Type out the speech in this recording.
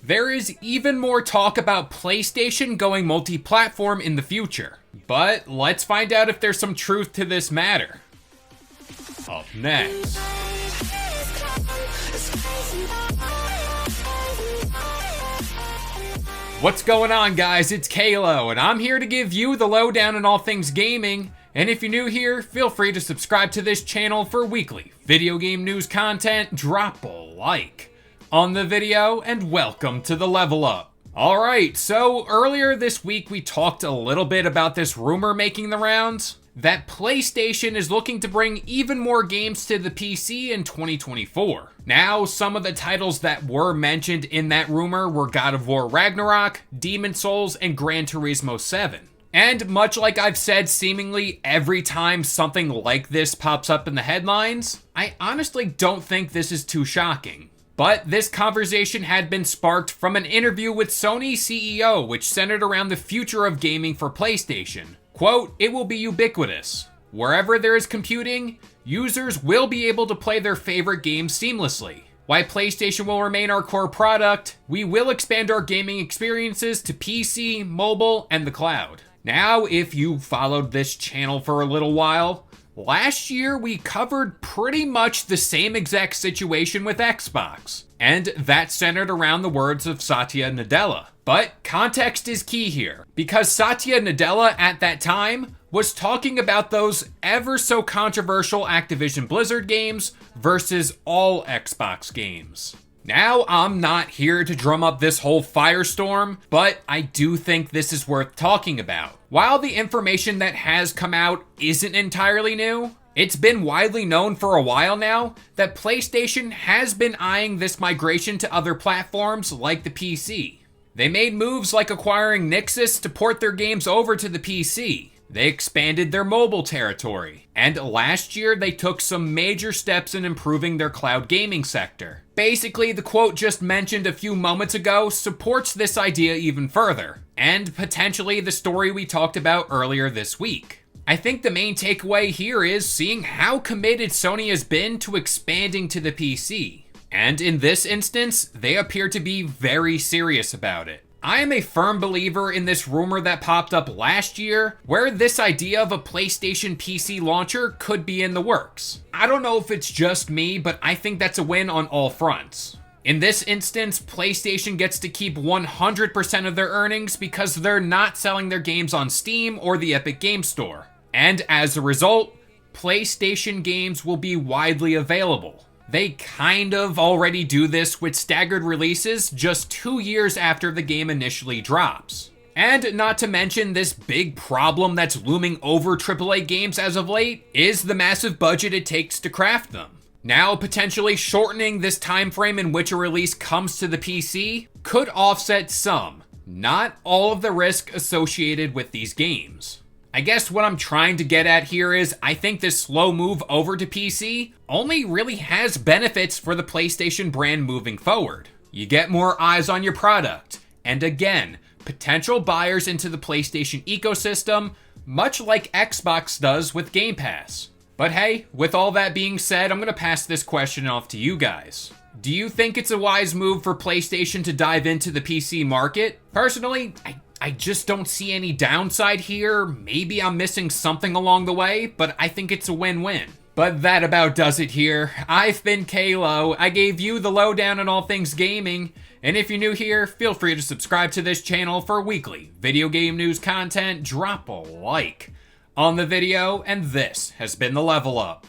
There is even more talk about PlayStation going multi-platform in the future. But let's find out if there's some truth to this matter. Up next. What's going on, guys? It's Kalo, and I'm here to give you the lowdown on all things gaming. And if you're new here, feel free to subscribe to this channel for weekly video game news content. Drop a like on the video, and welcome to the Level Up. Alright, so earlier this week we talked a little bit about this rumor making the rounds, that PlayStation is looking to bring even more games to the PC in 2024. Now, some of the titles that were mentioned in that rumor were God of War Ragnarok, Demon's Souls, and Gran Turismo 7. And much like I've said seemingly every time something like this pops up in the headlines, I honestly don't think this is too shocking. But this conversation had been sparked from an interview with Sony CEO, which centered around the future of gaming for PlayStation. Quote, "It will be ubiquitous. Wherever there is computing, users will be able to play their favorite games seamlessly. While PlayStation will remain our core product, we will expand our gaming experiences to PC, mobile, and the cloud." Now, if you followed this channel for a little while, last year we covered pretty much the same exact situation with Xbox, and that centered around the words of Satya Nadella. But context is key here, because Satya Nadella at that time was talking about those ever so controversial Activision Blizzard games versus all Xbox games. Now, I'm not here to drum up this whole firestorm, but I do think this is worth talking about. While the information that has come out isn't entirely new, it's been widely known for a while now that PlayStation has been eyeing this migration to other platforms like the PC. They made moves like acquiring Nixxes to port their games over to the PC. They expanded their mobile territory. And last year, they took some major steps in improving their cloud gaming sector. Basically, the quote just mentioned a few moments ago supports this idea even further, and potentially the story we talked about earlier this week. I think the main takeaway here is seeing how committed Sony has been to expanding to the PC. And in this instance, they appear to be very serious about it. I am a firm believer in this rumor that popped up last year, where this idea of a PlayStation PC launcher could be in the works. I don't know if it's just me, but I think that's a win on all fronts. In this instance, PlayStation gets to keep 100% of their earnings because they're not selling their games on Steam or the Epic Games Store. And as a result, PlayStation games will be widely available. They kind of already do this with staggered releases just 2 years after the game initially drops. And not to mention this big problem that's looming over AAA games as of late is the massive budget it takes to craft them. Now, potentially shortening this time frame in which a release comes to the PC could offset some, not all of the risk associated with these games. I guess what I'm trying to get at here is I think this slow move over to PC only really has benefits for the PlayStation brand moving forward. You get more eyes on your product, and again, potential buyers into the PlayStation ecosystem, much like Xbox does with Game Pass. But hey, with all that being said, I'm gonna pass this question off to you guys. Do you think it's a wise move for PlayStation to dive into the PC market? Personally, I just don't see any downside here. Maybe I'm missing something along the way, but I think it's a win-win. But that about does it here. I've been Kalo. I gave you the lowdown on all things gaming. And if you're new here, feel free to subscribe to this channel for weekly video game news content. Drop a like on the video, and this has been the Level Up.